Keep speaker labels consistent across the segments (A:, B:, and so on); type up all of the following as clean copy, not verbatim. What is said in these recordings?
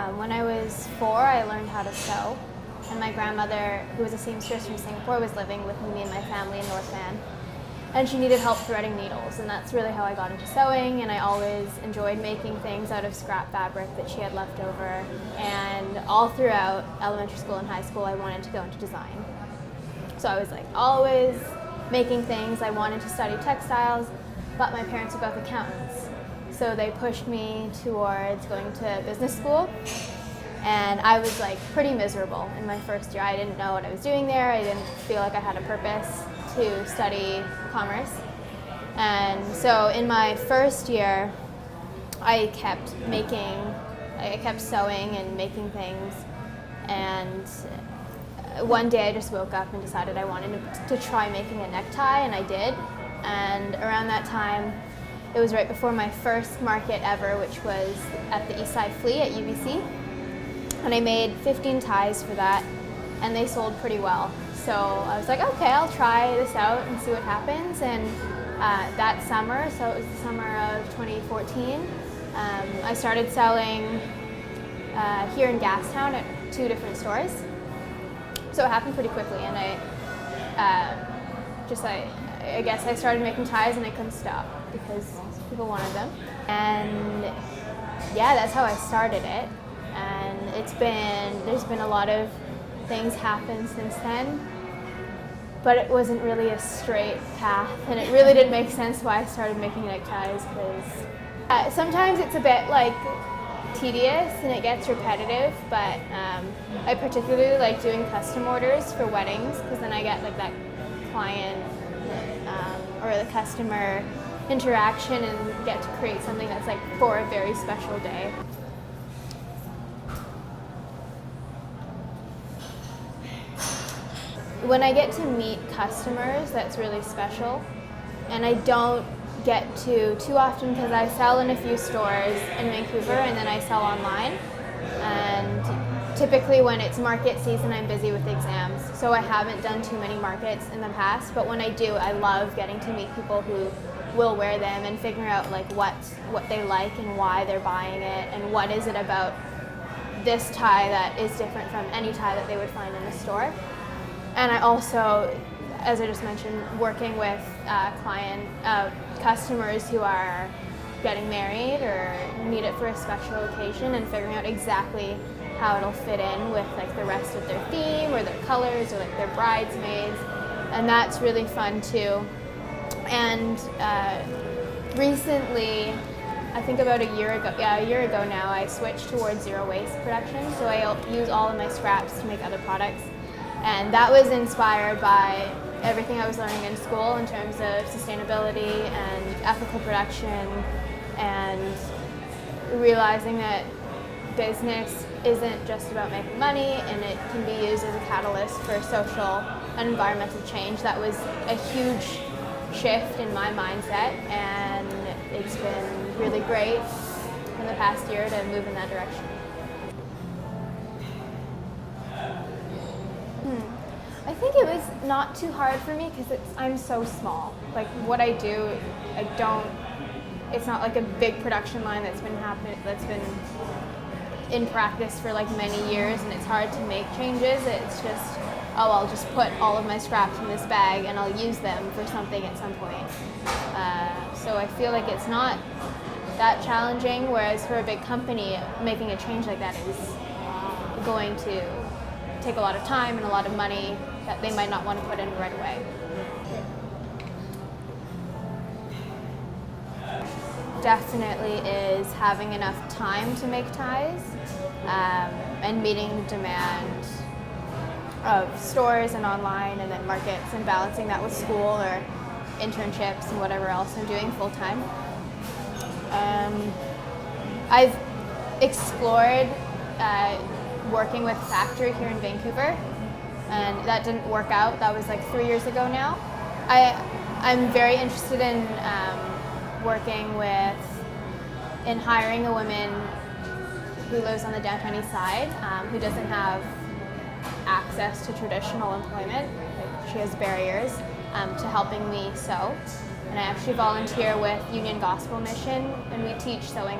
A: When I was 4, I learned how to sew, and my grandmother, who was a seamstress from Singapore, was living with me and my family in North Van, and she needed help threading needles, and that's really how I got into sewing. And I always enjoyed making things out of scrap fabric that she had left over, and all throughout elementary school and high school I wanted to go into design. So I was like always making things. I wanted to study textiles, but my parents are both accountants. So they pushed me towards going to business school, and I was like pretty miserable in my first year. I didn't know what I was doing there. I didn't feel like I had a purpose to study commerce. And so in my first year, I kept sewing and making things, and one day I just woke up and decided I wanted to try making a necktie, and I did. And around that time, it was right before my first market ever, which was at the Eastside Flea at UBC. And I made 15 ties for that, and they sold pretty well. So I was like, okay, I'll try this out and see what happens. And that summer, so it was the summer of 2014, I started selling here in Gastown at 2 different stores. So it happened pretty quickly, and I guess I started making ties and I couldn't stop because people wanted them. And yeah, that's how I started it. And there's been a lot of things happen since then, but it wasn't really a straight path, and it really didn't make sense why I started making neckties, because sometimes it's a bit like tedious and it gets repetitive, but I particularly like doing custom orders for weddings, because then I get like that client or the customer interaction and get to create something that's like for a very special day. When I get to meet customers, that's really special, and I don't get to too often because I sell in a few stores in Vancouver and then I sell online. And typically when it's market season, I'm busy with exams, so I haven't done too many markets in the past. But when I do, I love getting to meet people who will wear them and figuring out like what they like and why they're buying it, and what is it about this tie that is different from any tie that they would find in the store. And I also, as I just mentioned, working with customers who are getting married or need it for a special occasion, and figuring out exactly how it'll fit in with like the rest of their theme or their colors or like their bridesmaids, and that's really fun too. And recently, I think about a year ago now, I switched towards zero waste production, so I use all of my scraps to make other products. And that was inspired by everything I was learning in school in terms of sustainability and ethical production, and realizing that business isn't just about making money, and it can be used as a catalyst for social and environmental change. That was a huge shift in my mindset, and it's been really great in the past year to move in that direction. I think it was not too hard for me because I'm so small. Like what I do, it's not like a big production line that's been in practice for like many years, and it's hard to make changes. It's just, oh, I'll just put all of my scraps in this bag and I'll use them for something at some point. So I feel like it's not that challenging, whereas for a big company, making a change like that is going to take a lot of time and a lot of money that they might not want to put in right away. Definitely is having enough time to make ties, and meeting the demand of stores and online and then markets, and balancing that with school or internships and whatever else I'm doing full time. I've explored working with factory here in Vancouver, and that didn't work out. That was like 3 years ago now. I'm very interested in in hiring a woman who lives on the downtown east side, who doesn't have access to traditional employment. Like, she has barriers to helping me sew. And I actually volunteer with Union Gospel Mission, and we teach sewing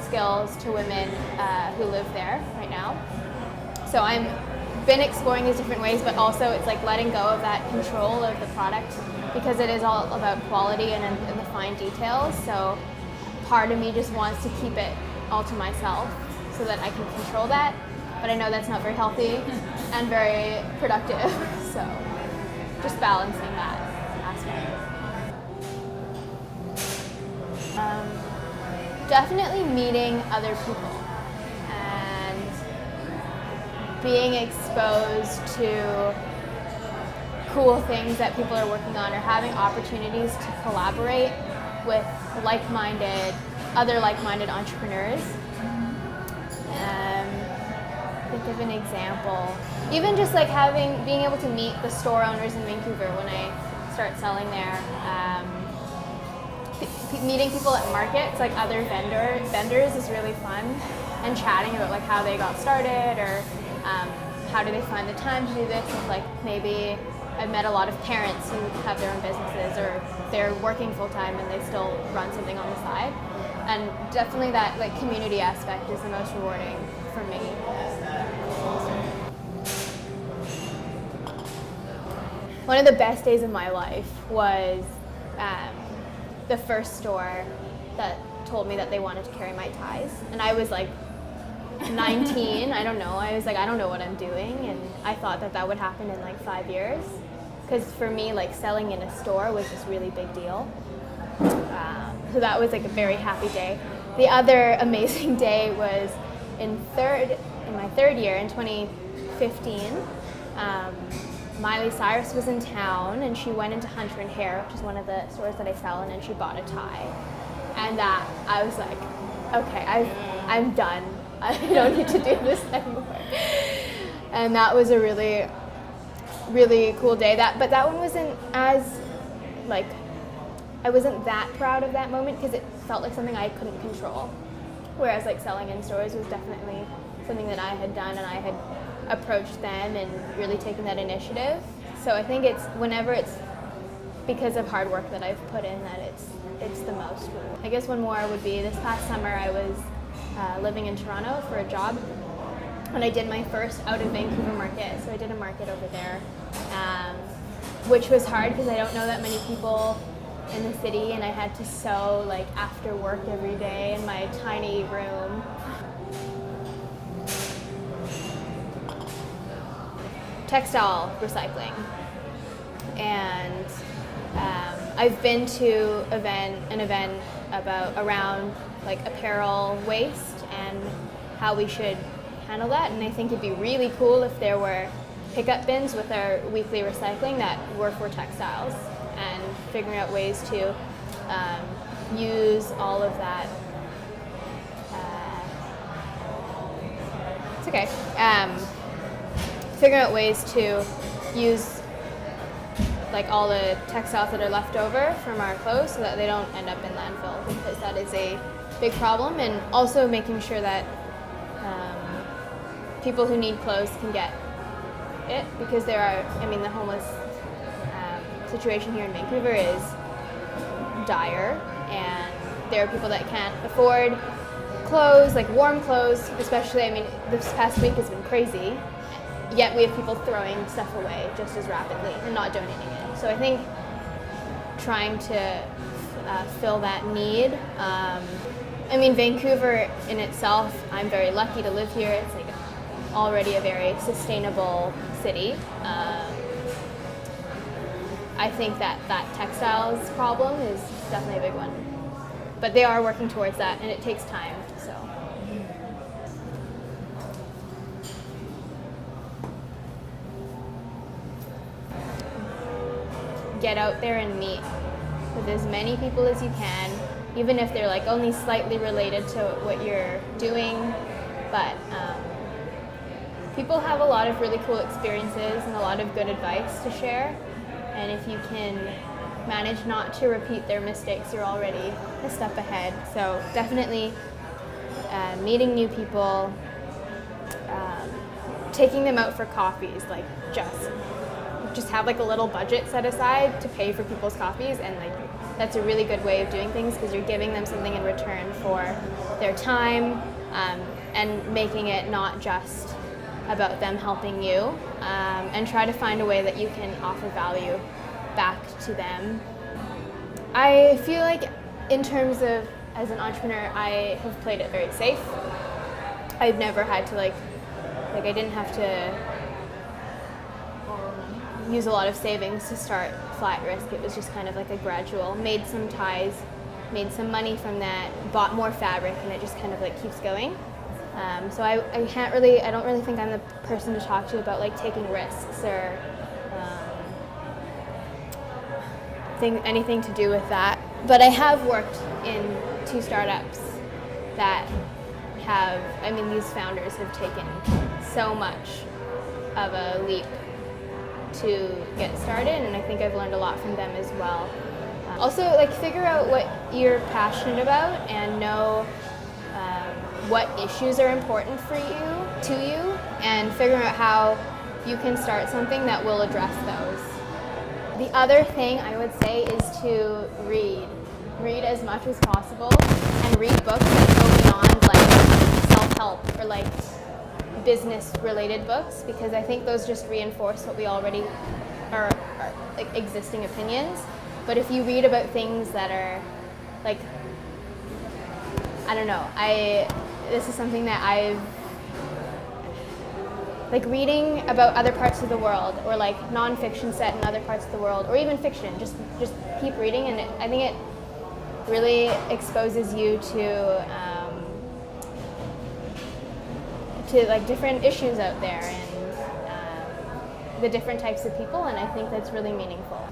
A: skills to women who live there right now. So I'm been exploring these different ways, but also it's like letting go of that control of the product, because it is all about quality and the fine details. So part of me just wants to keep it all to myself so that I can control that, but I know that's not very healthy and very productive. So just balancing that aspect. Definitely meeting other people and being exposed to cool things that people are working on, or having opportunities to collaborate with other like-minded entrepreneurs. Think of an example. Even just like being able to meet the store owners in Vancouver when I start selling there. Meeting people at markets, like other vendors, is really fun, and chatting about like how they got started, or how do they find the time to do this. And like maybe I've met a lot of parents who have their own businesses, or they're working full time and they still run something on the side. And definitely that like community aspect is the most rewarding for me. One of the best days of my life was the first store that told me that they wanted to carry my ties. And I was like 19, I don't know. I was like, I don't know what I'm doing. And I thought that would happen in like 5 years. Because for me, like selling in a store was just really big deal. So that was like a very happy day. The other amazing day was in my third year, in 2015. Miley Cyrus was in town, and she went into Hunter & Hare, which is one of the stores that I sell in, and she bought a tie. And that, I was like, okay, I'm done. I don't need to do this anymore. And that was a really, really cool day. But that one wasn't as, like, I wasn't that proud of that moment because it felt like something I couldn't control. Whereas like selling in stores was definitely something that I had done, and I had approached them and really taken that initiative. So I think whenever it's because of hard work that I've put in, that it's the most. I guess one more would be this past summer I was living in Toronto for a job, and I did my first out of Vancouver market. So I did a market over there, which was hard because I don't know that many people in the city, and I had to sew like after work every day in my tiny room. Textile recycling, and I've been to an event around like apparel waste and how we should handle that, and I think it'd be really cool if there were pickup bins with our weekly recycling that were for textiles, and figuring out ways to use all of that. It's okay. Figuring out ways to use like all the textiles that are left over from our clothes so that they don't end up in landfill, because that is a big problem, and also making sure that people who need clothes can get it, because the homeless situation here in Vancouver is dire, and there are people that can't afford clothes, like warm clothes, especially, this past week has been crazy. Yet we have people throwing stuff away just as rapidly and not donating it. So I think trying to fill that need. Vancouver in itself, I'm very lucky to live here. It's like already a very sustainable city. I think that textiles problem is definitely a big one. But they are working towards that, and it takes time, so. Get out there and meet with as many people as you can, even if they're like only slightly related to what you're doing. But people have a lot of really cool experiences and a lot of good advice to share. And if you can manage not to repeat their mistakes, you're already a step ahead. So definitely meeting new people, taking them out for coffees, like just have like a little budget set aside to pay for people's coffees, and like that's a really good way of doing things, because you're giving them something in return for their time, and making it not just about them helping you, and try to find a way that you can offer value back to them. I feel like in terms of as an entrepreneur, I have played it very safe. I've never had to like I didn't have to use a lot of savings to start Flat Risk. It was just kind of like a gradual, made some ties, made some money from that, bought more fabric, and it just kind of like keeps going. So I don't really think I'm the person to talk to about like taking risks or anything to do with that. But I have worked in 2 startups that these founders have taken so much of a leap to get started, and I think I've learned a lot from them as well. Also, like, figure out what you're passionate about and know what issues are important to you, and figure out how you can start something that will address those. The other thing I would say is to read. Read as much as possible, and read books that go beyond like self-help or like business-related books, because I think those just reinforce what we already are like existing opinions. But if you read about things that are like, I don't know, this is something that I've like reading about other parts of the world, or like nonfiction set in other parts of the world, or even fiction. Just keep reading, and I think it really exposes you to like different issues out there, and the different types of people, and I think that's really meaningful.